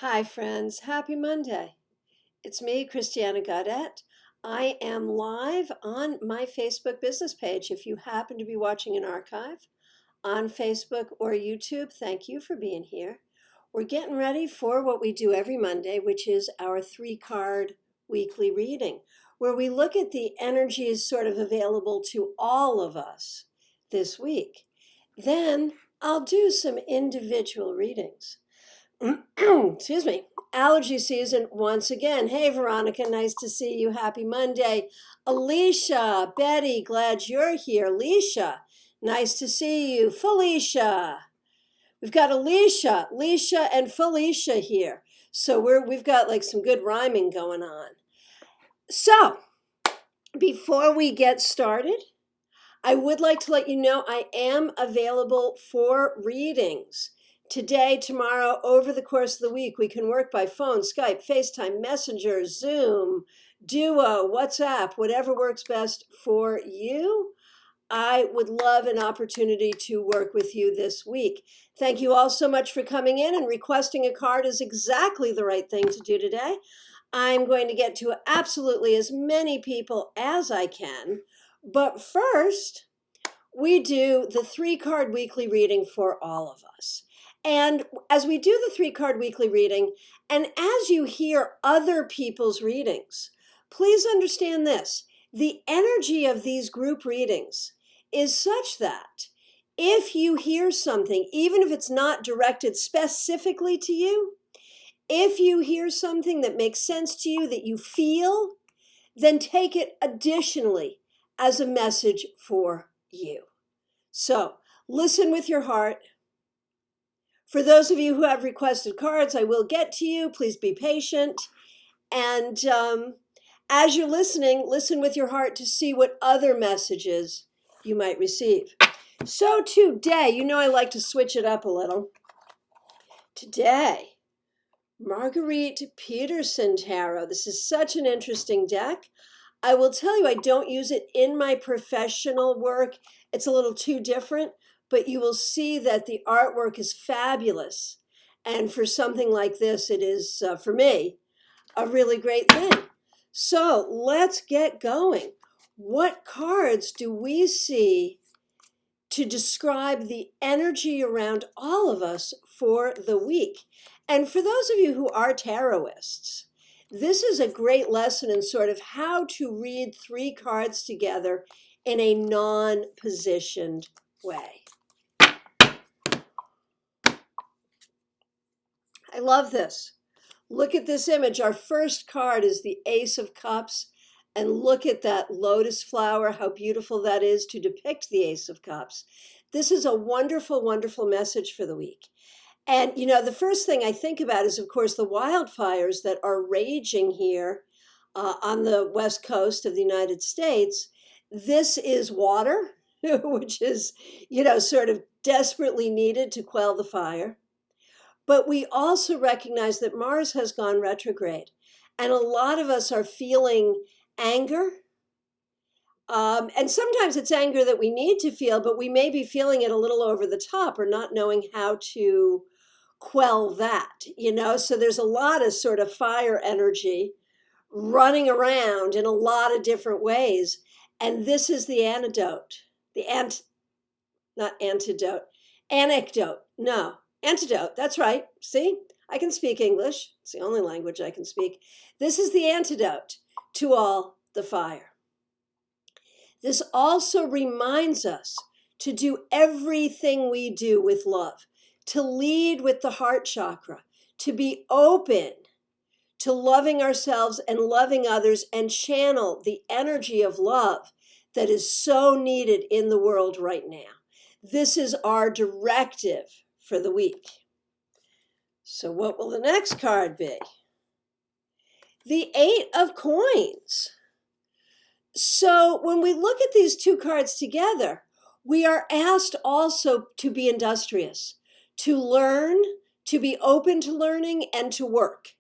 Hi, friends. Happy Monday. It's me, Christiana Gaudet. I am live on my Facebook business page. If you happen to be watching an archive on Facebook or YouTube, thank you for being here. We're getting ready for what we do every Monday, which is our 3-card weekly reading, where we look at the energies sort of available to all of us this week. Then I'll do some individual readings. Excuse me, allergy season once again. Hey, Veronica, nice to see you. Happy Monday. Alicia, Betty, glad you're here. Lisha, nice to see you. Felicia, we've got Alicia, Lisha, and Felicia here. So we've got like some good rhyming going on. So before we get started, I would like to let you know I am available for readings. Today, tomorrow, over the course of the week, we can work by phone, Skype, FaceTime, Messenger, Zoom, Duo, WhatsApp, whatever works best for you. I would love an opportunity to work with you this week. Thank you all so much for coming in, and requesting a card is exactly the right thing to do today. I'm going to get to absolutely as many people as I can, but first, we do the 3-card weekly reading for all of us. And as we do the 3-card weekly reading, and as you hear other people's readings, please understand this. The energy of these group readings is such that if you hear something, even if it's not directed specifically to you, if you hear something that makes sense to you, that you feel, then take it additionally as a message for you. So listen with your heart. For those of you who have requested cards, I will get to you. Please be patient. And as you're listening, listen with your heart to see what other messages you might receive. So today, you know I like to switch it up a little. Today, Margarete Petersen Tarot. This is such an interesting deck. I will tell you, I don't use it in my professional work. It's a little too different, but you will see that the artwork is fabulous. And for something like this, it is, for me, a really great thing. So let's get going. What cards do we see to describe the energy around all of us for the week? And for those of you who are tarotists, this is a great lesson in sort of how to read 3 cards together in a non-positioned way. I love this. Look at this image. Our first card is the Ace of Cups. And look at that lotus flower, how beautiful that is to depict the Ace of Cups. This is a wonderful, wonderful message for the week. And, you know, the first thing I think about is, of course, the wildfires that are raging here on the west coast of the United States. This is water, which is, you know, sort of desperately needed to quell the fire. But we also recognize that Mars has gone retrograde. And a lot of us are feeling anger. And sometimes it's anger that we need to feel, but we may be feeling it a little over the top or not knowing how to quell that, you know? So there's a lot of sort of fire energy running around in a lot of different ways. And this is the antidote. Antidote. That's right. See, I can speak English. It's the only language I can speak. This is the antidote to all the fire. This also reminds us to do everything we do with love, to lead with the heart chakra, to be open to loving ourselves and loving others, and channel the energy of love that is so needed in the world right now. This is our directive for the week. So what will the next card be? The 8 of Coins. So when we look at these 2 cards together, we are asked also to be industrious, to learn, to be open to learning, and to work.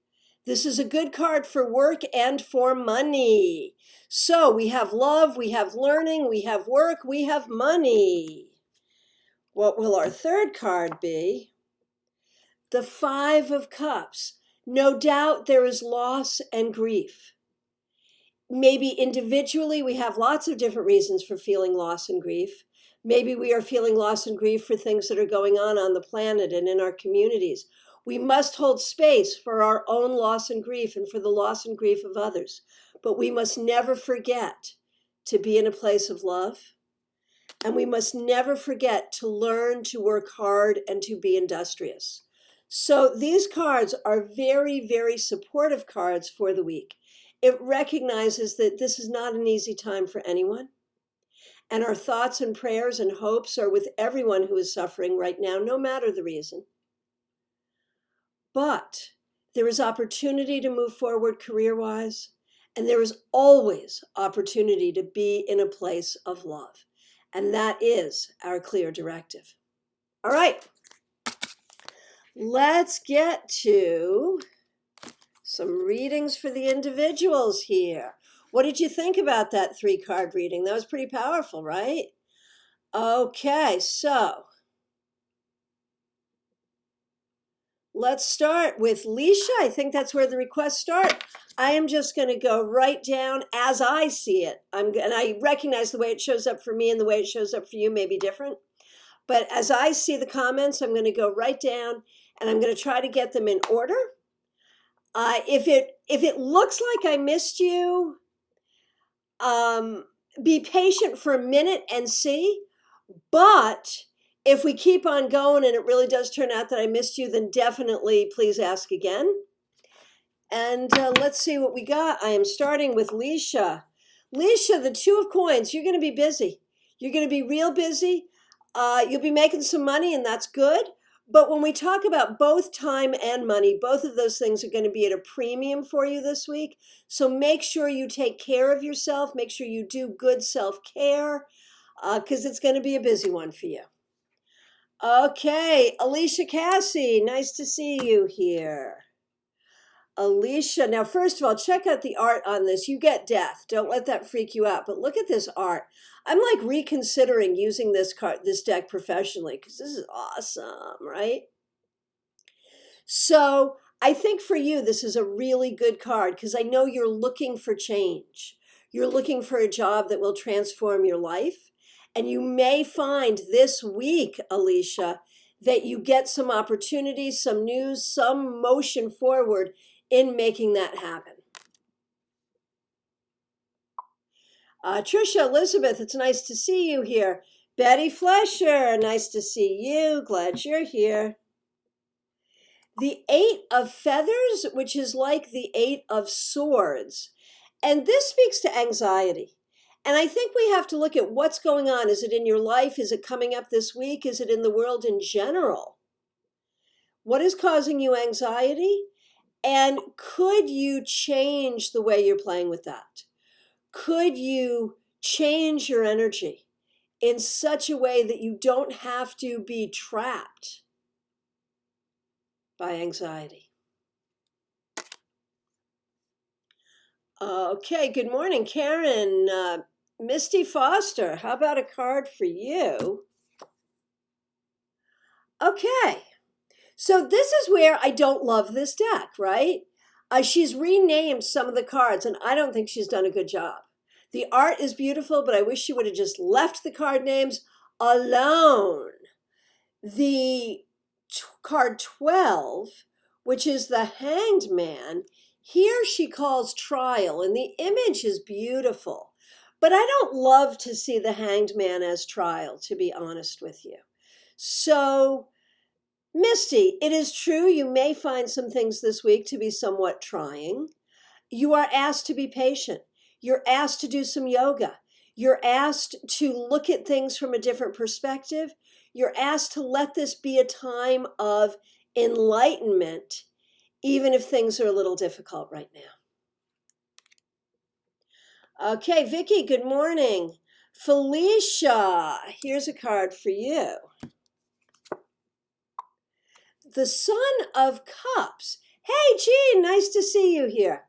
This is a good card for work and for money. So we have love, we have learning, we have work, we have money. What will our third card be? The 5 of Cups. No doubt there is loss and grief. Maybe individually we have lots of different reasons for feeling loss and grief. Maybe we are feeling loss and grief for things that are going on the planet and in our communities. We must hold space for our own loss and grief and for the loss and grief of others. But we must never forget to be in a place of love. And we must never forget to learn to work hard and to be industrious. So these cards are very, very supportive cards for the week. It recognizes that this is not an easy time for anyone. And our thoughts and prayers and hopes are with everyone who is suffering right now, no matter the reason. But there is opportunity to move forward career-wise, and there is always opportunity to be in a place of love. And that is our clear directive. All right, let's get to some readings for the individuals here. What did you think about that 3-card reading? That was pretty powerful, right? Okay, so let's start with Lisha. I think that's where the requests start. I am just going to go right down as I see it. And I recognize the way it shows up for me and the way it shows up for you may be different. But as I see the comments, I'm going to go right down and I'm going to try to get them in order. If it looks like I missed you, be patient for a minute and see. But if we keep on going and it really does turn out that I missed you, then definitely please ask again. And let's see what we got. I am starting with Lisha. Lisha, the 2 of coins, you're going to be busy. You're going to be real busy. You'll be making some money, and that's good. But when we talk about both time and money, both of those things are going to be at a premium for you this week. So make sure you take care of yourself. Make sure you do good self-care because it's going to be a busy one for you. Okay, Alicia Cassie, nice to see you here. Alicia, now first of all, check out the art on this. You get death. Don't let that freak you out. But look at this art. I'm like reconsidering using this deck professionally because this is awesome, right? So I think for you, this is a really good card because I know you're looking for change. You're looking for a job that will transform your life. And you may find this week, Alicia, that you get some opportunities, some news, some motion forward in making that happen. Trisha, Elizabeth, it's nice to see you here. Betty Flesher, nice to see you. Glad you're here. The 8 of Feathers, which is like the 8 of Swords. And this speaks to anxiety. And I think we have to look at what's going on. Is it in your life? Is it coming up this week? Is it in the world in general? What is causing you anxiety? And could you change the way you're playing with that? Could you change your energy in such a way that you don't have to be trapped by anxiety? Okay, good morning, Karen. Misty Foster, how about a card for you? Okay, so this is where I don't love this deck, right? She's renamed some of the cards, and I don't think she's done a good job. The art is beautiful, but I wish she would have just left the card names alone. The card 12, which is the Hanged Man, here she calls trial, and the image is beautiful. But I don't love to see the Hanged Man as trial, to be honest with you. So, Misty, it is true you may find some things this week to be somewhat trying. You are asked to be patient. You're asked to do some yoga. You're asked to look at things from a different perspective. You're asked to let this be a time of enlightenment, even if things are a little difficult right now. Okay, Vicki, good morning. Felicia, here's a card for you. The Son of Cups. Hey, Jean, nice to see you here.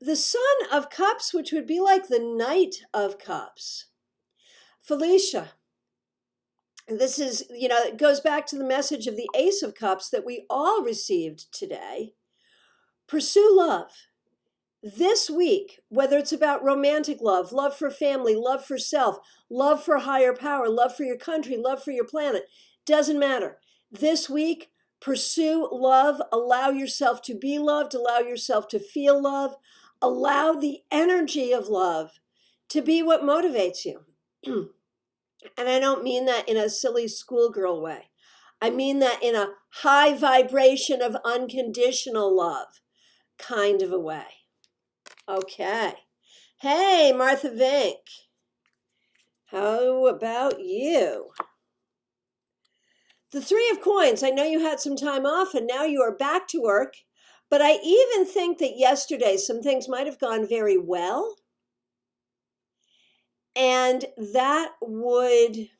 The Son of Cups, which would be like the Knight of Cups. Felicia, this is, it goes back to the message of the Ace of Cups that we all received today. Pursue love. This week, whether it's about romantic love, love for family, love for self, love for higher power, love for your country, love for your planet, doesn't matter. This week, pursue love. Allow yourself to be loved. Allow yourself to feel love. Allow the energy of love to be what motivates you. And I don't mean that in a silly schoolgirl way. I mean that in a high vibration of unconditional love kind of a way. Okay. Hey, Martha Vink. How about you? The Three of Coins. I know you had some time off and now you are back to work. But I even think that yesterday some things might have gone very well. And that would...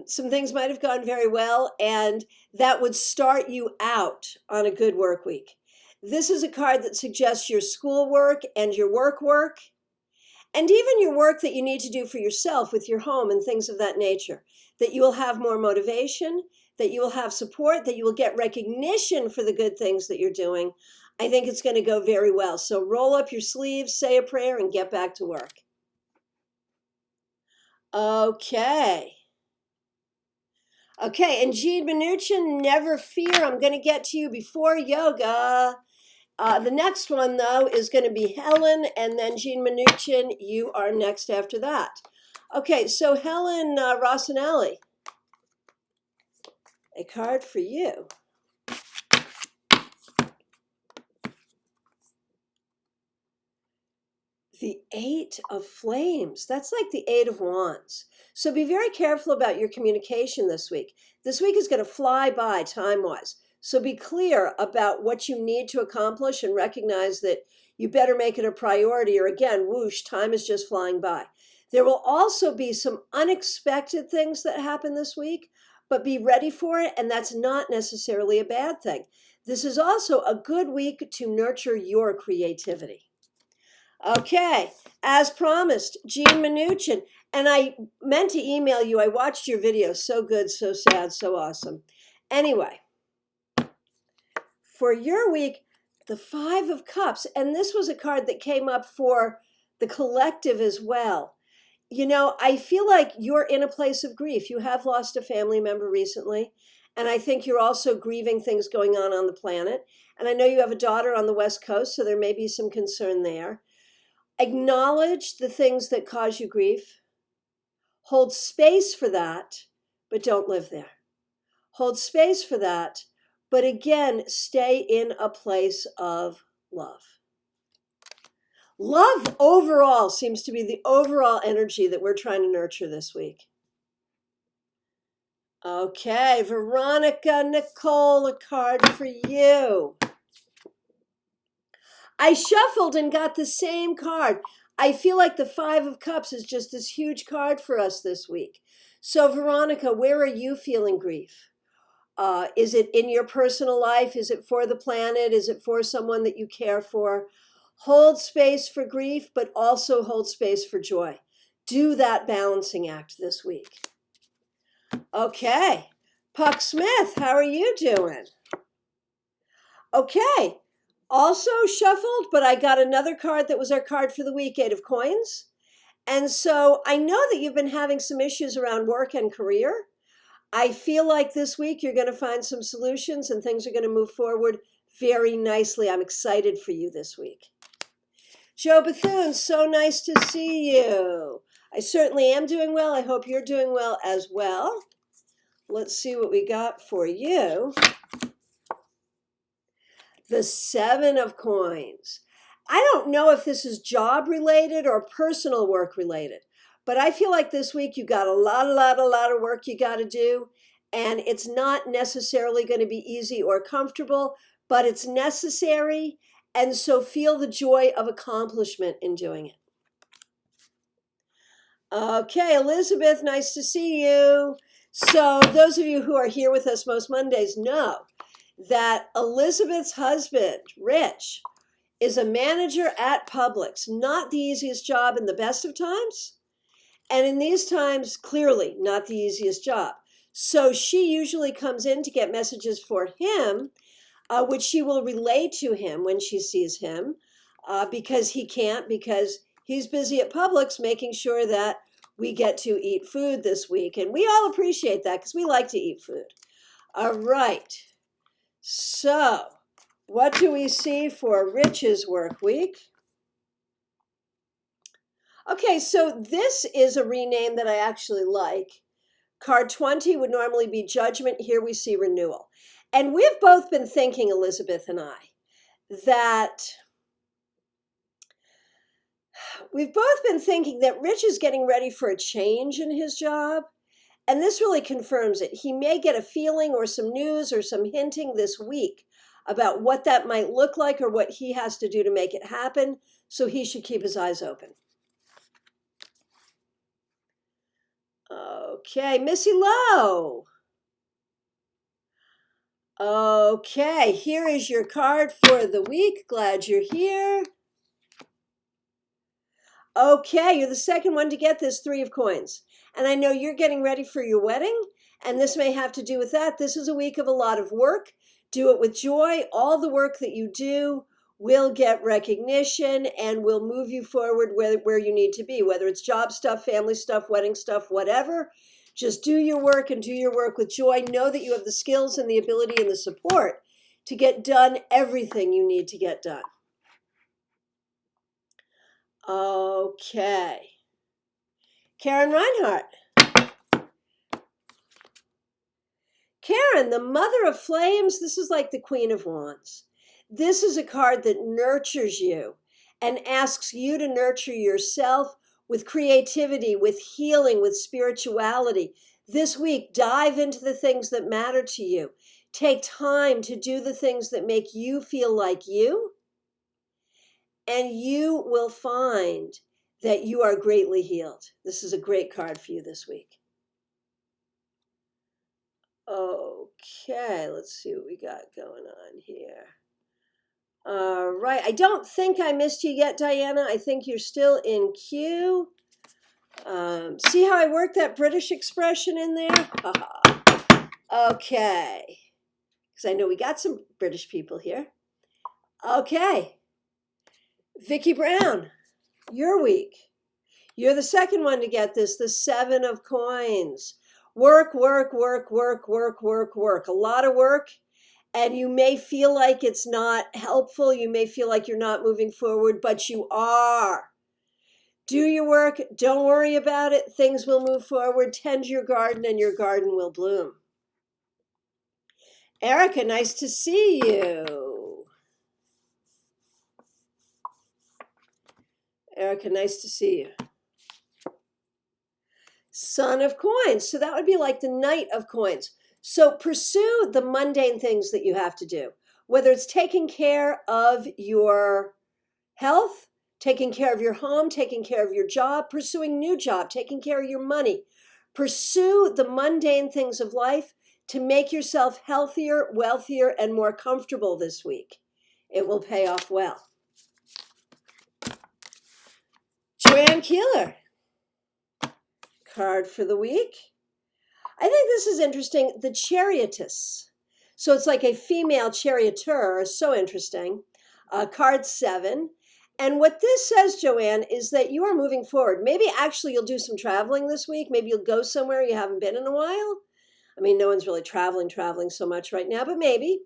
some things might have gone very well, and that would start you out on a good work week. This is a card that suggests your schoolwork and your work, and even your work that you need to do for yourself with your home and things of that nature, that you will have more motivation, that you will have support, that you will get recognition for the good things that you're doing. I think it's going to go very well. So roll up your sleeves, say a prayer, and get back to work. Okay. Okay, and Jean Mnuchin, never fear, I'm going to get to you before yoga. The next one, though, is going to be Helen, and then Jean Mnuchin, you are next after that. Okay, so Helen Rossinelli, a card for you. The Eight of Flames. That's like the Eight of Wands. So be very careful about your communication this week. This week is going to fly by time-wise. So be clear about what you need to accomplish and recognize that you better make it a priority, or again, whoosh, time is just flying by. There will also be some unexpected things that happen this week, but be ready for it, and that's not necessarily a bad thing. This is also a good week to nurture your creativity. Okay, as promised, Jean Mnuchin. And I meant to email you. I watched your video. So good, so sad, so awesome. Anyway, for your week, the Five of Cups. And this was a card that came up for the collective as well. You know, I feel like you're in a place of grief. You have lost a family member recently. And I think you're also grieving things going on the planet. And I know you have a daughter on the West Coast, so there may be some concern there. Acknowledge the things that cause you grief. Hold space for that, but don't live there. Hold space for that, but again, stay in a place of love. Love overall seems to be the overall energy that we're trying to nurture this week. Okay, Veronica Nicole, a card for you. I shuffled and got the same card. I feel like the Five of Cups is just this huge card for us this week. So Veronica, where are you feeling grief? Is it in your personal life? Is it for the planet? Is it for someone that you care for? Hold space for grief, but also hold space for joy. Do that balancing act this week. Okay, Puck Smith, how are you doing? Okay. Also shuffled, but I got another card that was our card for the week, Eight of Coins. And so I know that you've been having some issues around work and career. I feel like this week you're going to find some solutions and things are going to move forward very nicely. I'm excited for you this week. Joe Bethune, so nice to see you. I certainly am doing well. I hope you're doing well as well. Let's see what we got for you. The Seven of Coins. I don't know if this is job related or personal work related, but I feel like this week you got a lot of work you got to do, and it's not necessarily going to be easy or comfortable, but it's necessary, and so feel the joy of accomplishment in doing it. Okay, Elizabeth, nice to see you. So those of you who are here with us most Mondays know that Elizabeth's husband, Rich, is a manager at Publix. Not the easiest job in the best of times. And in these times, clearly not the easiest job. So she usually comes in to get messages for him. which she will relay to him when she sees him, because because he's busy at Publix making sure that we get to eat food this week. And we all appreciate that because we like to eat food. All right. So, what do we see for Rich's work week? Okay, so this is a rename that I actually like. Card 20 would normally be judgment. Here we see renewal. And we've both been thinking, Elizabeth and I, that Rich is getting ready for a change in his job. And this really confirms it. He may get a feeling or some news or some hinting this week about what that might look like or what he has to do to make it happen. So he should keep his eyes open. Okay, Missy Lowe. Okay, here is your card for the week. Glad you're here. Okay, you're the second one to get this 3 of coins. And I know you're getting ready for your wedding, and this may have to do with that. This is a week of a lot of work. Do it with joy. All the work that you do will get recognition and will move you forward where you need to be, whether it's job stuff, family stuff, wedding stuff, whatever. Just do your work and do your work with joy. Know that you have the skills and the ability and the support to get done everything you need to get done. Okay. Karen Reinhardt. Karen, the Mother of Flames, this is like the Queen of Wands. This is a card that nurtures you and asks you to nurture yourself with creativity, with healing, with spirituality. This week, dive into the things that matter to you. Take time to do the things that make you feel like you, and you will find that you are greatly healed. This is a great card for you this week. Okay, let's see what we got going on here. All right, I don't think I missed you yet, Diana. I think you're still in queue. See how I worked that British expression in there? Okay, because I know we got some British people here. Okay, Vicki Brown, your week. You're the second one to get this, the 7 of coins. Work, work, work, work, work, work, work. A lot of work. And you may feel like it's not helpful. You may feel like you're not moving forward, but you are. Do your work. Don't worry about it. Things will move forward. Tend your garden and your garden will bloom. Erica, nice to see you. Erica, nice to see you. Son of coins. So that would be like the Knight of coins. So pursue the mundane things that you have to do, whether it's taking care of your health, taking care of your home, taking care of your job, pursuing new job, taking care of your money. Pursue the mundane things of life to make yourself healthier, wealthier, and more comfortable this week. It will pay off well. Joanne Keeler. Card for the week. I think this is interesting. The Chariotess. So it's like a female charioteer. So interesting. Card 7. And what this says, Joanne, is that you are moving forward. Maybe actually you'll do some traveling this week. Maybe you'll go somewhere you haven't been in a while. I mean, no one's really traveling so much right now, but maybe.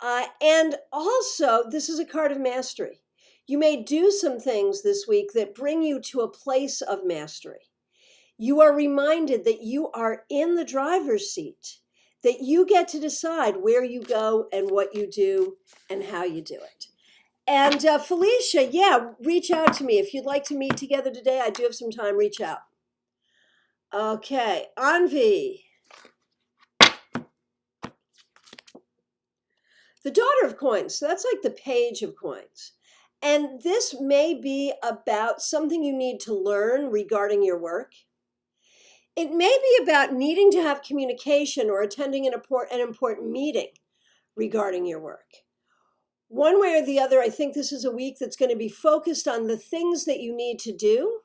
And also, this is a card of mastery. You may do some things this week that bring you to a place of mastery. You are reminded that you are in the driver's seat, that you get to decide where you go and what you do and how you do it. And Felicia, yeah, reach out to me. If you'd like to meet together today, I do have some time, reach out. Okay, Anvi. The Daughter of Coins, so that's like the Page of Coins. And this may be about something you need to learn regarding your work. It may be about needing to have communication or attending an important meeting regarding your work. One way or the other, I think this is a week that's going to be focused on the things that you need to do,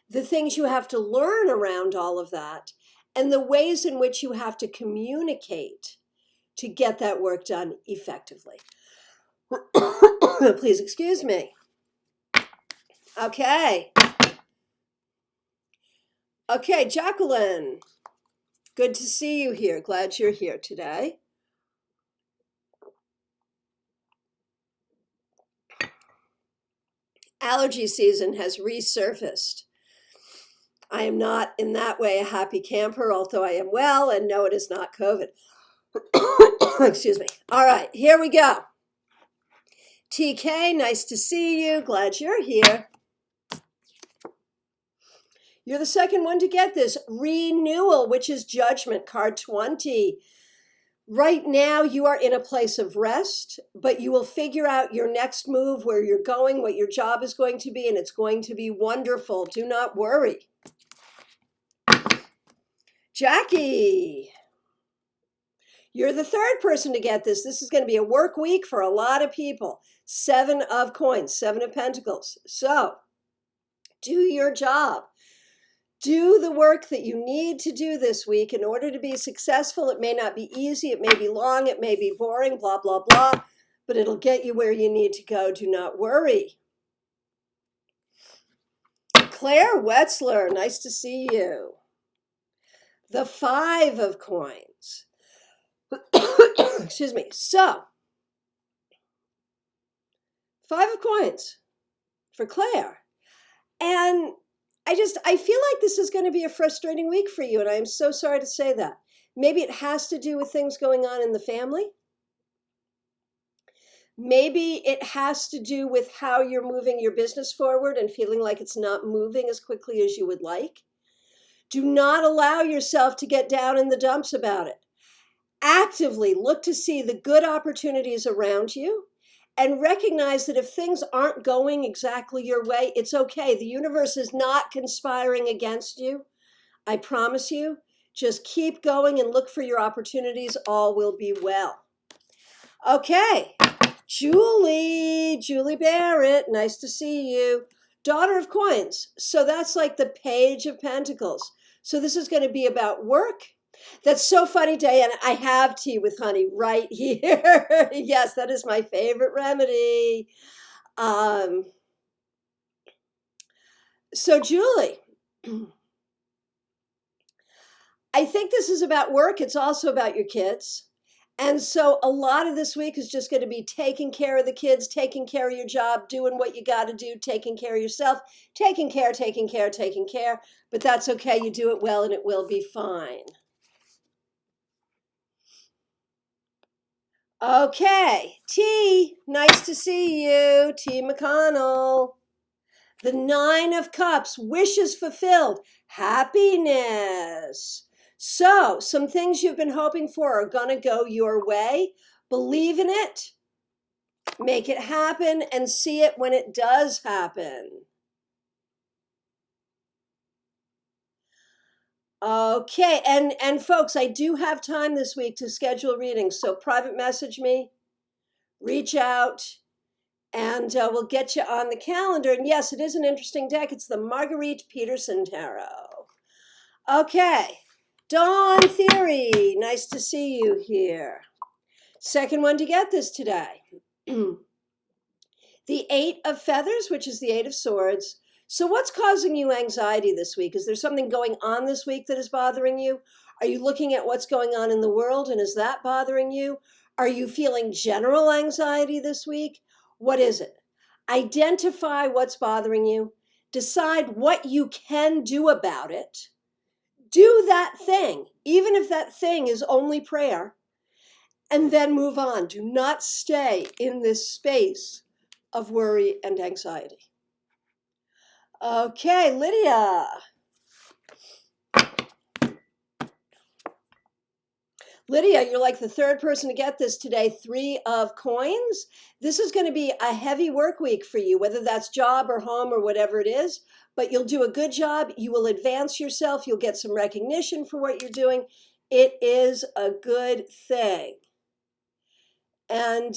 the things you have to learn around all of that, and the ways in which you have to communicate to get that work done effectively. Please excuse me. Okay. Okay, Jacqueline. Good to see you here. Glad you're here today. Allergy season has resurfaced. I am not in that way a happy camper, although I am well, and no, it is not COVID. Excuse me. All right, here we go. TK, nice to see you. Glad you're here. You're the second one to get this. Renewal, which is Judgment, card 20. Right now, you are in a place of rest, but you will figure out your next move, where you're going, what your job is going to be, and it's going to be wonderful. Do not worry. Jackie, you're the third person to get this. This is going to be a work week for a lot of people. 7 of coins, 7 of pentacles. So, do your job. Do the work that you need to do this week in order to be successful. It may not be easy, it may be long, it may be boring, blah, blah, blah, but it'll get you where you need to go. Do not worry. Claire Wetzler, nice to see you. The 5 of coins. Excuse me. So, 5 of coins for Claire. And I feel like this is going to be a frustrating week for you, and I am so sorry to say that. Maybe it has to do with things going on in the family. Maybe it has to do with how you're moving your business forward and feeling like it's not moving as quickly as you would like. Do not allow yourself to get down in the dumps about it. Actively look to see the good opportunities around you and recognize that if things aren't going exactly your way, it's okay. The universe is not conspiring against you. I promise you. Just keep going and look for your opportunities. All will be well. Okay, Julie Barrett, nice to see you. Daughter of Coins. So that's like the Page of Pentacles. So this is going to be about work. That's so funny, Diana. I have tea with honey right here. Yes, that is my favorite remedy. So Julie, I think this is about work. It's also about your kids. And so a lot of this week is just going to be taking care of the kids, taking care of your job, doing what you got to do, taking care of yourself, taking care. But that's okay. You do it well and it will be fine. Okay, T, nice to see you, T. McConnell. The 9 of Cups, wishes fulfilled, happiness. So, some things you've been hoping for are going to go your way. Believe in it, make it happen, and see it when it does happen. Okay, and folks, I do have time this week to schedule readings, so private message me, reach out, and we'll get you on the calendar. And yes, it is an interesting deck. It's the Margarete Petersen Tarot. Okay, Dawn Theory, nice to see you here. Second one to get this today. The 8 of Feathers, which is the 8 of Swords. So what's causing you anxiety this week? Is there something going on this week that is bothering you? Are you looking at what's going on in the world, and is that bothering you? Are you feeling general anxiety this week? What is it? Identify what's bothering you. Decide what you can do about it. Do that thing, even if that thing is only prayer, and then move on. Do not stay in this space of worry and anxiety. Okay, Lydia. Lydia, you're like the third person to get this today. 3 of Coins. This is going to be a heavy work week for you, whether that's job or home or whatever it is, but you'll do a good job. You will advance yourself. You'll get some recognition for what you're doing. It is a good thing. And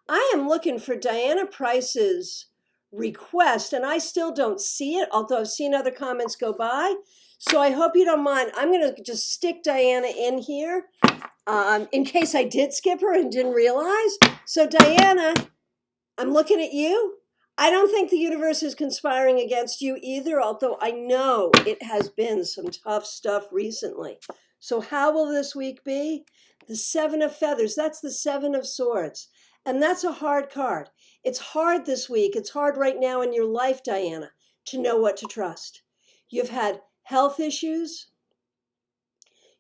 I am looking for Diana Price's request, and I still don't see it, although I've seen other comments go by. So I hope you don't mind. I'm going to just stick Diana in here in case I did skip her and didn't realize. So Diana, I'm looking at you. I don't think the universe is conspiring against you either, although I know it has been some tough stuff recently. So how will this week be? The Seven of Feathers, that's the Seven of Swords. And that's a hard card. It's hard this week. It's hard right now in your life, Diana, to know what to trust. You've had health issues.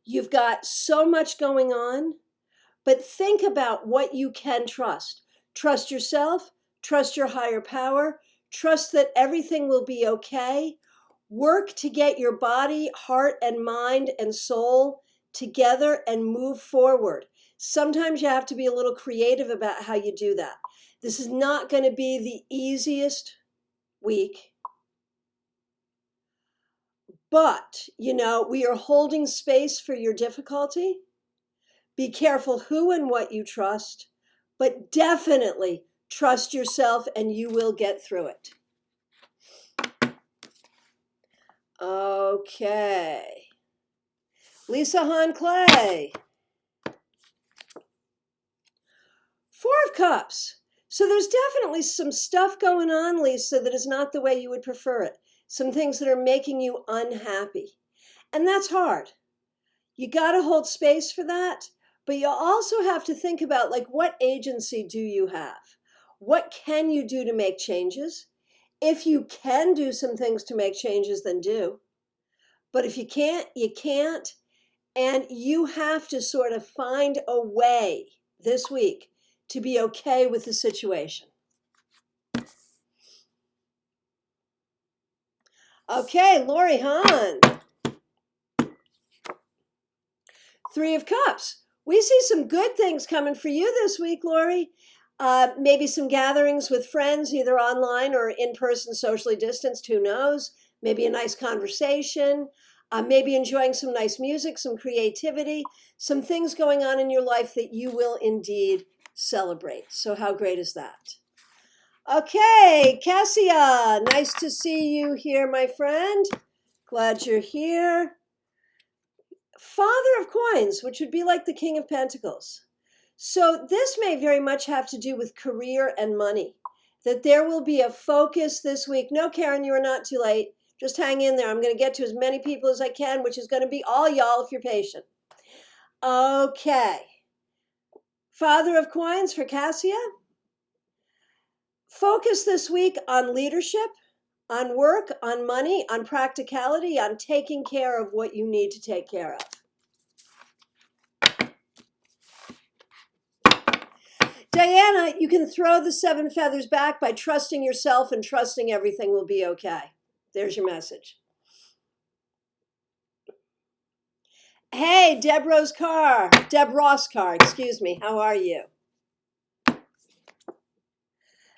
You've got so much going on. But think about what you can trust. Trust yourself, trust your higher power, trust that everything will be okay. Work to get your body, heart, and mind and soul together and move forward. Sometimes you have to be a little creative about how you do that. This is not going to be the easiest week. But, we are holding space for your difficulty. Be careful who and what you trust, but definitely trust yourself and you will get through it. Okay. Lisa Hahn Clay. Four of Cups. So there's definitely some stuff going on, Lisa, that is not the way you would prefer it. Some things that are making you unhappy. And that's hard. You got to hold space for that. But you also have to think about, what agency do you have? What can you do to make changes? If you can do some things to make changes, then do. But if you can't, you can't. And you have to sort of find a way this week to be okay with the situation. Okay, Lori Hahn. Three of Cups. We see some good things coming for you this week, Lori. Maybe some gatherings with friends, either online or in person, socially distanced, who knows? Maybe a nice conversation, maybe enjoying some nice music, some creativity, some things going on in your life that you will indeed celebrate. So how great is that? Okay, Cassia, nice to see you here, my friend. Glad you're here. Father of Coins, which would be like the King of Pentacles. So this may very much have to do with career and money, that there will be a focus this week. No, Karen, you are not too late. Just hang in there. I'm going to get to as many people as I can, which is going to be all y'all if you're patient. Okay. Father of Coins for Cassia. Focus this week on leadership, on work, on money, on practicality, on taking care of what you need to take care of. Diana, you can throw the seven feathers back by trusting yourself and trusting everything will be okay. There's your message. Hey, Deb Ross Carr, excuse me. How are you?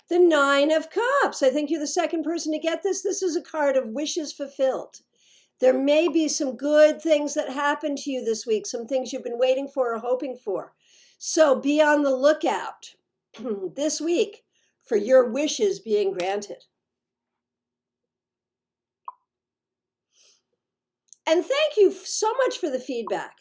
The Nine of Cups. I think you're the second person to get this. This is a card of wishes fulfilled. There may be some good things that happen to you this week, some things you've been waiting for or hoping for. So be on the lookout this week for your wishes being granted. And thank you so much for the feedback.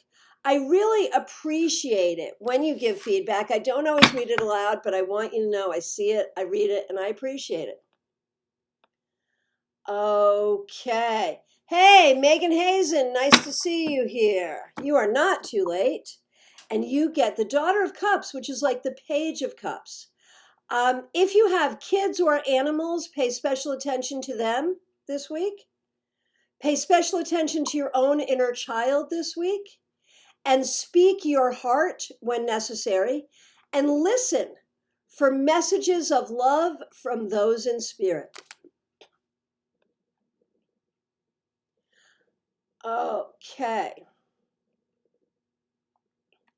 I really appreciate it when you give feedback. I don't always read it aloud, but I want you to know I see it, I read it, and I appreciate it. Okay. Hey, Megan Hazen, nice to see you here. You are not too late. And you get the Daughter of Cups, which is like the Page of Cups. If you have kids or animals, pay special attention to them this week. Pay special attention to your own inner child this week. And speak your heart when necessary. And listen for messages of love from those in spirit. Okay.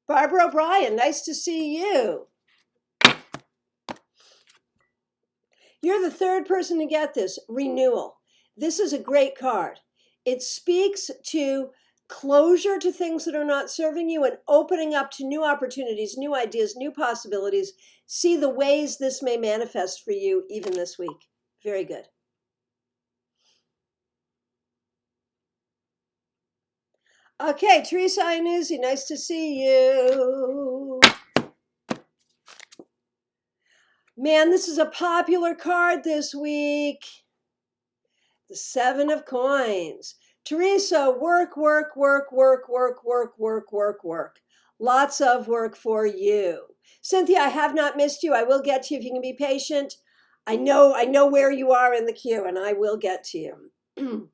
Barbara O'Brien, nice to see you. You're the third person to get this, renewal. This is a great card. It speaks to closure to things that are not serving you and opening up to new opportunities, new ideas, new possibilities. See the ways this may manifest for you even this week. Very good. Okay, Teresa Iannuzzi, nice to see you. Man, this is a popular card this week. The Seven of Coins. Teresa, work, work, work, work, work, work, work, work, work. Lots of work for you. Cynthia, I have not missed you. I will get to you if you can be patient. I know where you are in the queue, and I will get to you.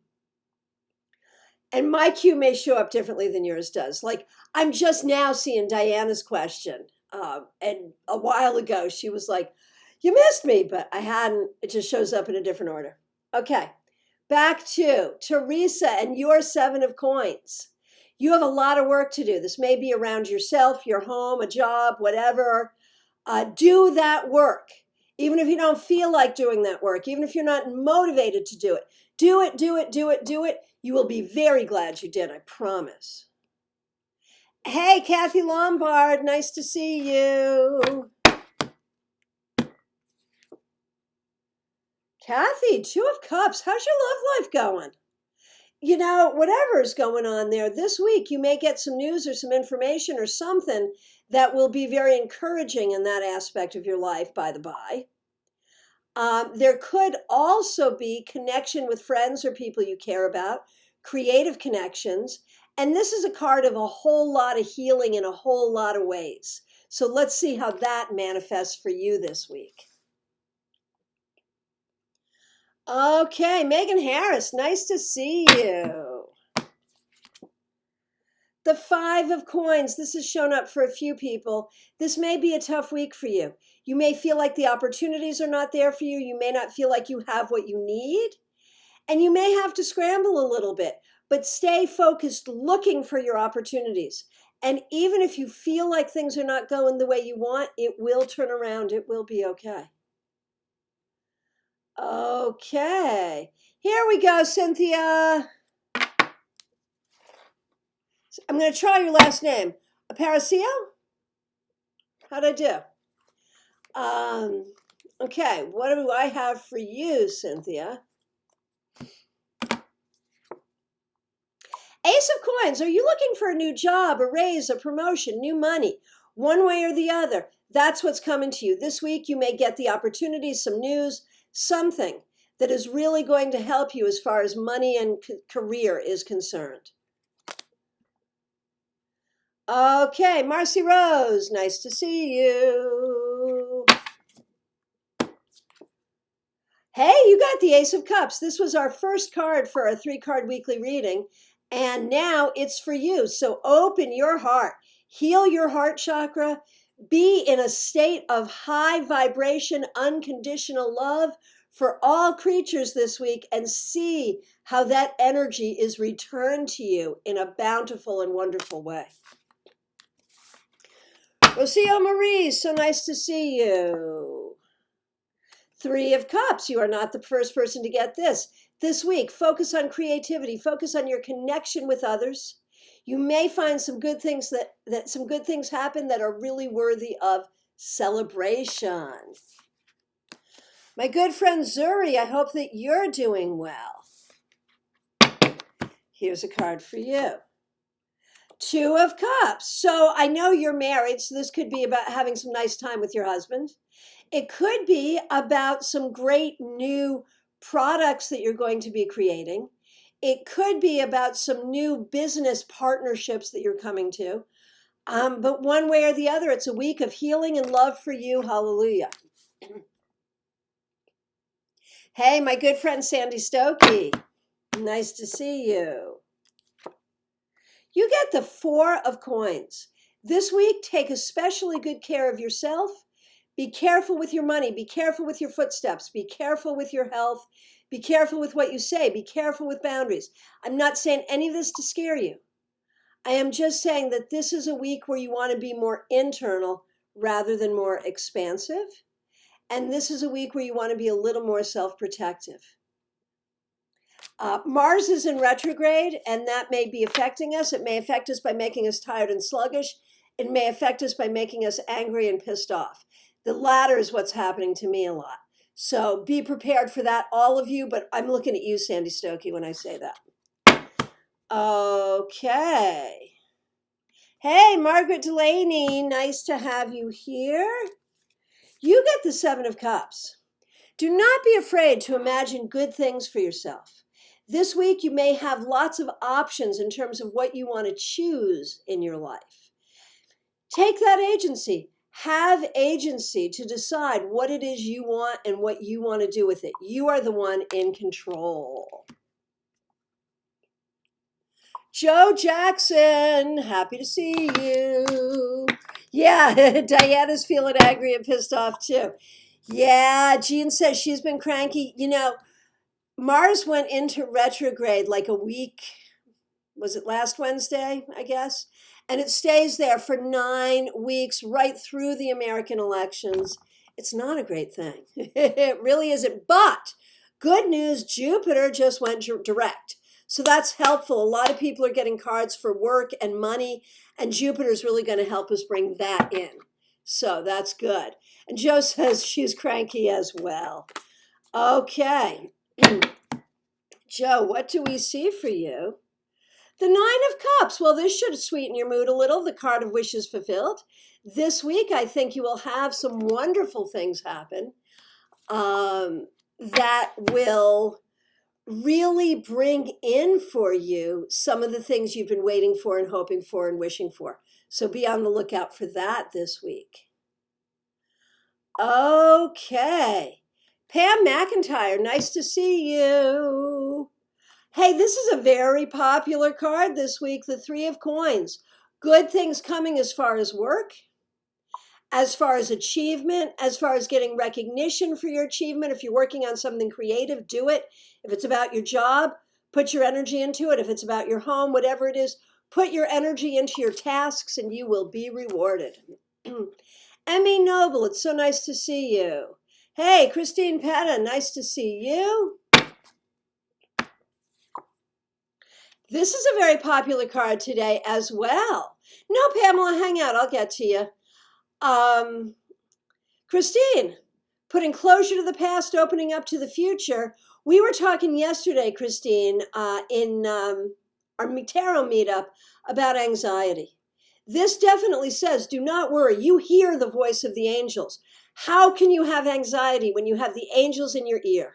And my queue may show up differently than yours does. Like, I'm just now seeing Diana's question. And a while ago, she was like, you missed me, but I hadn't. It just shows up in a different order. Okay, back to Teresa and your Seven of Coins. You have a lot of work to do. This may be around yourself, your home, a job, whatever. Do that work. Even if you don't feel like doing that work, even if you're not motivated to do it, do it, do it, do it, do it. You will be very glad you did, I promise. Hey, Kathy Lombard, nice to see you. Kathy, Two of Cups, how's your love life going? You know, whatever's going on there this week, you may get some news or some information or something that will be very encouraging in that aspect of your life, by the by. There could also be connection with friends or people you care about, creative connections. And this is a card of a whole lot of healing in a whole lot of ways. So let's see how that manifests for you this week. Okay, Megan Harris, nice to see you. The Five of Coins, this has shown up for a few people. This may be a tough week for you. You may feel like the opportunities are not there for you. You may not feel like you have what you need. And you may have to scramble a little bit, but stay focused looking for your opportunities. And even if you feel like things are not going the way you want, it will turn around. It will be okay. Okay. Here we go, Cynthia. I'm going to try your last name. Aparicio? How'd I do? Okay, what do I have for you, Cynthia? Ace of Coins, are you looking for a new job, a raise, a promotion, new money? One way or the other, that's what's coming to you. This week, you may get the opportunity, some news, something that is really going to help you as far as money and career is concerned. Okay, Marcy Rose, nice to see you. Hey, you got the Ace of Cups. This was our first card for our 3-card weekly reading, and now it's for you. So open your heart, heal your heart chakra, be in a state of high vibration, unconditional love for all creatures this week, and see how that energy is returned to you in a bountiful and wonderful way. Rocio Marie, so nice to see you. 3 of Cups, you are not the first person to get this. This week, focus on creativity, focus on your connection with others. You may find some good things that some good things happen that are really worthy of celebration. My good friend Zuri, I hope that you're doing well. Here's a card for you. 2 of Cups. So I know you're married, so this could be about having some nice time with your husband. It could be about some great new products that you're going to be creating. It could be about some new business partnerships that you're coming to. But one way or the other, it's a week of healing and love for you. Hallelujah. Hey, my good friend Sandy Stokey. Nice to see you. You get the 4 of Coins. This week, take especially good care of yourself. Be careful with your money. Be careful with your footsteps. Be careful with your health. Be careful with what you say. Be careful with boundaries. I'm not saying any of this to scare you. I am just saying that this is a week where you want to be more internal rather than more expansive. And this is a week where you want to be a little more self-protective. Mars is in retrograde, and that may be affecting us. It may affect us by making us tired and sluggish. It may affect us by making us angry and pissed off. The latter is what's happening to me a lot. So be prepared for that, all of you, but I'm looking at you, Sandy Stokey, when I say that. Okay. Hey, Margaret Delaney, nice to have you here. You get the Seven of Cups. Do not be afraid to imagine good things for yourself. This week, you may have lots of options in terms of what you want to choose in your life. Take that agency. Have agency to decide what it is you want and what you want to do with it. You are the one in control. Joe Jackson, happy to see you. Yeah, Diana's feeling angry and pissed off too. Yeah, Jean says she's been cranky. You know, Mars went into retrograde like a week, was it last Wednesday, I guess? And it stays there for 9 weeks, right through the American elections. It's not a great thing. It really isn't. But good news, Jupiter just went direct. So that's helpful. A lot of people are getting cards for work and money, and Jupiter's really going to help us bring that in. So that's good. And Joe says she's cranky as well. Okay. Joe, what do we see for you? The Nine of Cups. Well, this should sweeten your mood a little. The card of wishes fulfilled. This week, I think you will have some wonderful things happen that will really bring in for you some of the things you've been waiting for and hoping for and wishing for. So be on the lookout for that this week. Okay. Pam Mcintyre, nice to see you. Hey, this is a very popular card this week, the Three of Coins. Good things coming as far as work, as far as achievement, as far as getting recognition for your achievement. If you're working on something creative, do it. If it's about your job, put your energy into it. If it's about your home, whatever it is, put your energy into your tasks and you will be rewarded. Emmy Noble, it's so nice to see you. Hey, Christine Petta, nice to see you. This is a very popular card today as well. No, Pamela, hang out. I'll get to you. Christine, putting closure to the past, opening up to the future. We were talking yesterday, Christine, in our tarot meetup about anxiety. This definitely says, do not worry. You hear the voice of the angels. How can you have anxiety when you have the angels in your ear?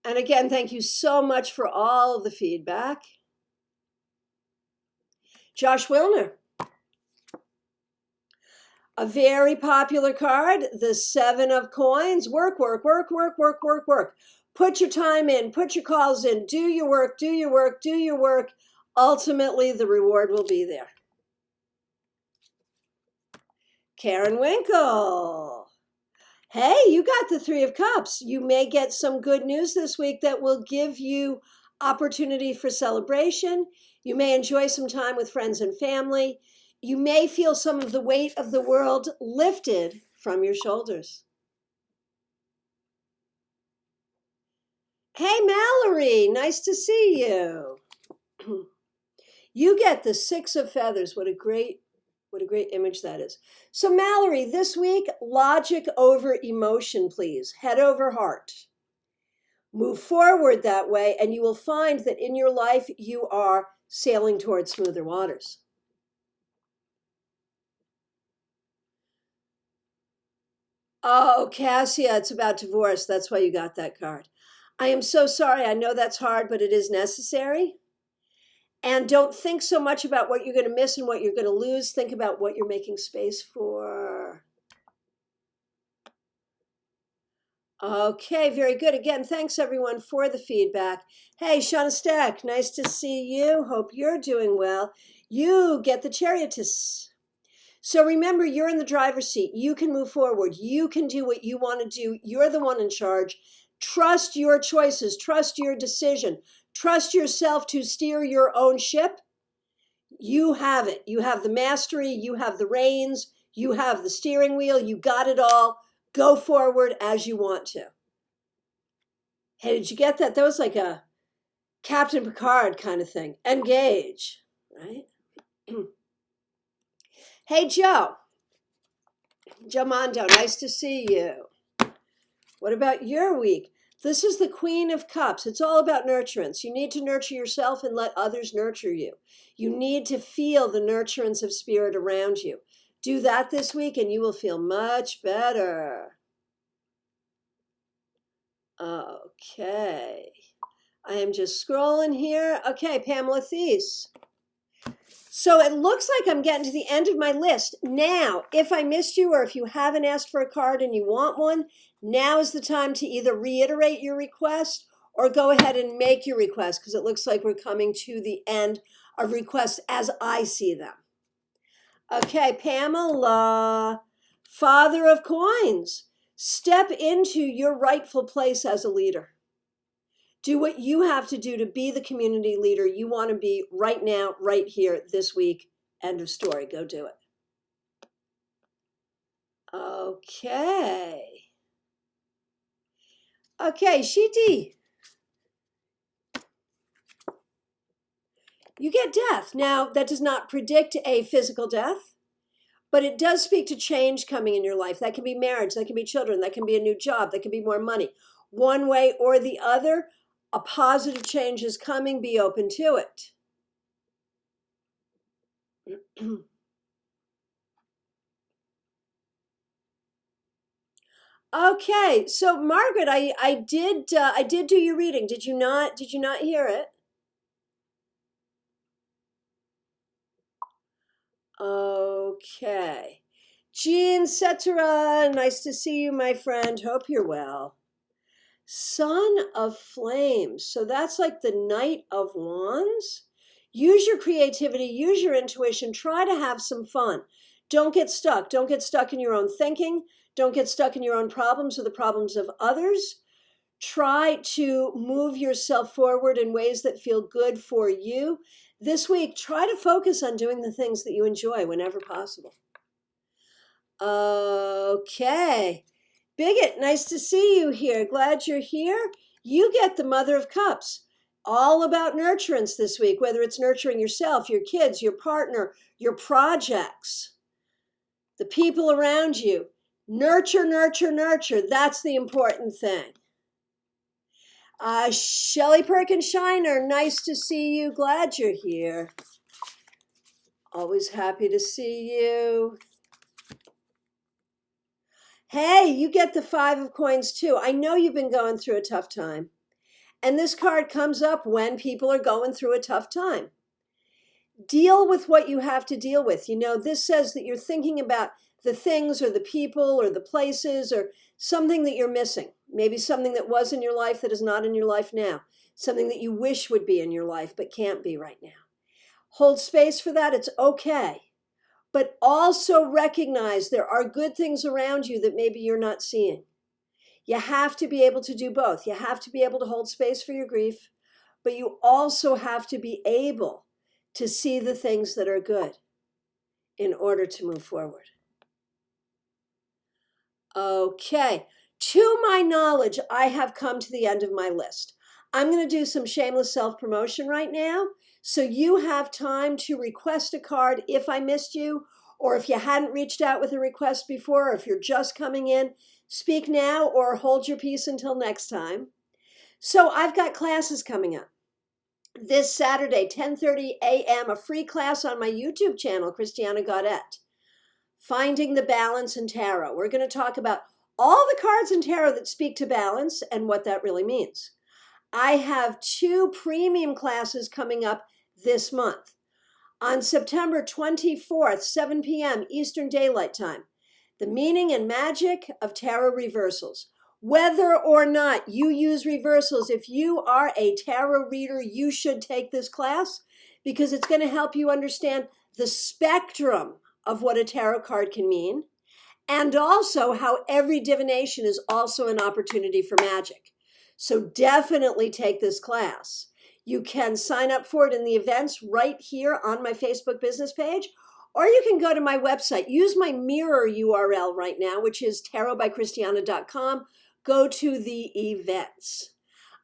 And again, thank you so much for all of the feedback. Josh Wilner. A very popular card, the Seven of Coins. Work, work, work, work, work, work, work. Put your time in, put your calls in, do your work, do your work, do your work. Ultimately, the reward will be there. Karen Winkle. Hey, you got the Three of Cups. You may get some good news this week that will give you opportunity for celebration. You may enjoy some time with friends and family. You may feel some of the weight of the world lifted from your shoulders. Hey, Mallory, nice to see you. You get the Six of Feathers. What a great image that is. So Mallory, this week, logic over emotion, please. Head over heart. Move forward that way, and you will find that in your life, you are sailing towards smoother waters. Oh, Cassia, it's about divorce. That's why you got that card. I am so sorry. I know that's hard, but it is necessary. And don't think so much about what you're going to miss and what you're going to lose. Think about what you're making space for. Okay, very good. Again, thanks everyone for the feedback. Hey, Shauna Stack, nice to see you. Hope you're doing well. You get the Chariotus. So remember, you're in the driver's seat. You can move forward. You can do what you want to do. You're the one in charge. Trust your choices. Trust your decision. Trust yourself to steer your own ship. You have it. You have the mastery. You have the reins. You have the steering wheel. You got it all. Go forward as you want to. Hey, did you get that? That was like a Captain Picard kind of thing. Engage, right? Hey, Joe. Joe Mondo, nice to see you. What about your week? This is the Queen of Cups. It's all about nurturance. You need to nurture yourself and let others nurture you. You need to feel the nurturance of spirit around you. Do that this week and you will feel much better. Okay. I am just scrolling here. Okay, Pamela Thies. So it looks like I'm getting to the end of my list. Now, if I missed you or if you haven't asked for a card and you want one, now is the time to either reiterate your request or go ahead and make your request, because it looks like we're coming to the end of requests as I see them. Okay, Pamela, Father of Coins, step into your rightful place as a leader. Do what you have to do to be the community leader you want to be right now, right here, this week. End of story. Go do it. Okay. Okay, Shiti. You get death. Now, that does not predict a physical death, but it does speak to change coming in your life. That can be marriage, that can be children, that can be a new job, that can be more money. One way or the other, a positive change is coming. Be open to it. Okay, so Margaret, I did do your reading. Did you not hear it? Okay. Jean Cetera, nice to see you, my friend. Hope you're well. Son of Flames. So that's like the Knight of Wands. Use your creativity, use your intuition, try to have some fun. Don't get stuck. Don't get stuck in your own thinking. Don't get stuck in your own problems or the problems of others. Try to move yourself forward in ways that feel good for you. This week, try to focus on doing the things that you enjoy whenever possible. Okay. Bigot, nice to see you here. Glad you're here. You get the Mother of Cups. All about nurturance this week, whether it's nurturing yourself, your kids, your partner, your projects, the people around you. Nurture, nurture, nurture. That's the important thing. Shelley Perkins Shiner, nice to see you. Glad you're here. Always happy to see you. Hey, you get the Five of Coins too. I know you've been going through a tough time. And this card comes up when people are going through a tough time. Deal with what you have to deal with. You know, this says that you're thinking about the things or the people or the places or something that you're missing. Maybe something that was in your life that is not in your life now. Something that you wish would be in your life but can't be right now. Hold space for that. It's okay. But also recognize there are good things around you that maybe you're not seeing. You have to be able to do both. You have to be able to hold space for your grief, but you also have to be able to see the things that are good in order to move forward. Okay. To my knowledge, I have come to the end of my list. I'm going to do some shameless self-promotion right now. So you have time to request a card if I missed you, or if you hadn't reached out with a request before, or if you're just coming in, speak now or hold your peace until next time. So I've got classes coming up. This Saturday, 10:30 a.m., a free class on my YouTube channel, Christiana Gaudet. Finding the Balance in Tarot. We're going to talk about all the cards in Tarot that speak to balance and what that really means. I have 2 premium classes coming up this month. On September 24th, 7 p.m. Eastern Daylight Time, the meaning and magic of tarot reversals. Whether or not you use reversals, if you are a tarot reader, you should take this class because it's going to help you understand the spectrum of what a tarot card can mean, and also how every divination is also an opportunity for magic. So definitely take this class. You can sign up for it in the events right here on my Facebook business page, or you can go to my website. Use my mirror URL right now, which is tarotbychristiana.com. Go to the events.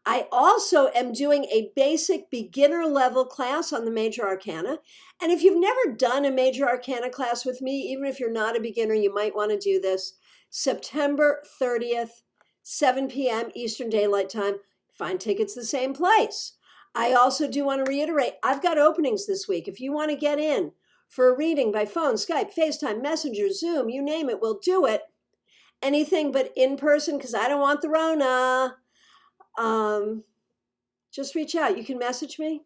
I also am doing a basic beginner level class on the major arcana. And if you've never done a major arcana class with me, even if you're not a beginner, you might want to do this. September 30th, 7 p.m. Eastern Daylight Time. Find tickets the same place. I also do want to reiterate, I've got openings this week. If you want to get in for a reading by phone, Skype, FaceTime, Messenger, Zoom, you name it, we'll do it. Anything but in person, because I don't want the Rona. Just reach out. You can message me.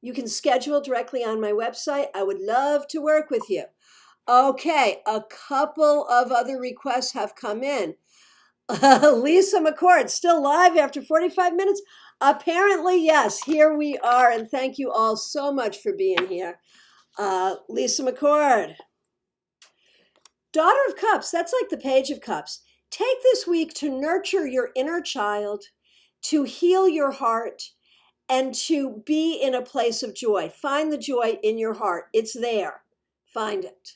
You can schedule directly on my website. I would love to work with you. Okay, a couple of other requests have come in. Lisa McCord, still live after 45 minutes? Apparently, yes. Here we are, and thank you all so much for being here. Lisa McCord. Daughter of Cups, that's like the Page of Cups. Take this week to nurture your inner child, to heal your heart, and to be in a place of joy. Find the joy in your heart. It's there. Find it.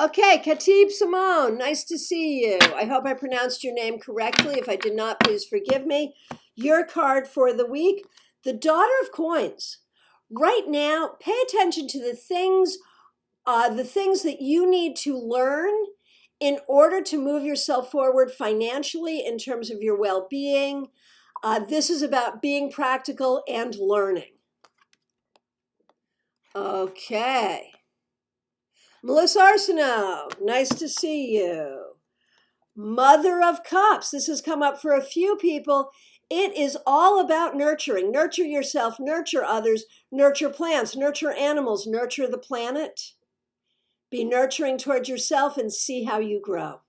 Okay, Khatib Simone, nice to see you. I hope I pronounced your name correctly. If I did not, please forgive me. Your card for the week, the Daughter of Coins. Right now, pay attention to the things that you need to learn in order to move yourself forward financially in terms of your well-being. This is about being practical and learning. Okay. Melissa Arsenault, nice to see you. Mother of Cups, this has come up for a few people. It is all about nurturing. Nurture yourself, nurture others, nurture plants, nurture animals, nurture the planet. Be nurturing towards yourself and see how you grow.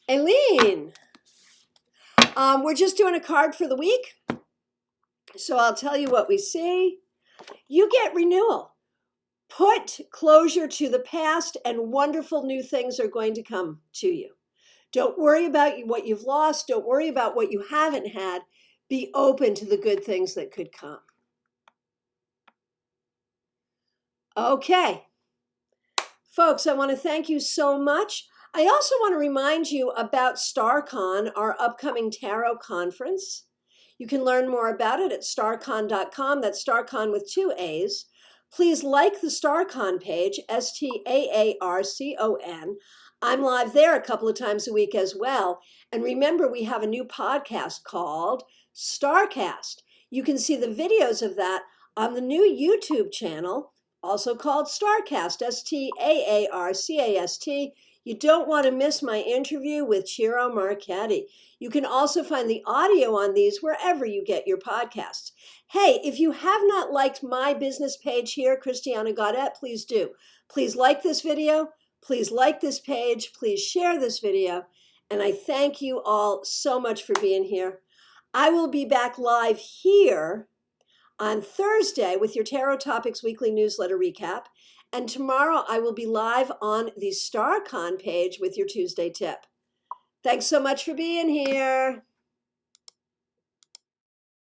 Aileen, we're just doing a card for the week. So I'll tell you what we see. You get renewal. Put closure to the past and wonderful new things are going to come to you. Don't worry about what you've lost. Don't worry about what you haven't had. Be open to the good things that could come. Okay. Folks, I want to thank you so much. I also want to remind you about StarCon, our upcoming tarot conference. You can learn more about it at starcon.com. That's StarCon with 2 A's. Please like the StarCon page, STAARCON. I'm live there a couple of times a week as well. And remember, we have a new podcast called StarCast. You can see the videos of that on the new YouTube channel, also called StarCast, STAARCAST. You don't want to miss my interview with Ciro Marchetti. You can also find the audio on these wherever you get your podcasts. Hey, if you have not liked my business page here, Christiana Gaudet, please do. Please like this video. Please like this page. Please share this video. And I thank you all so much for being here. I will be back live here on Thursday with your Tarot Topics Weekly Newsletter recap. And tomorrow I will be live on the StarCon page with your Tuesday tip. Thanks so much for being here.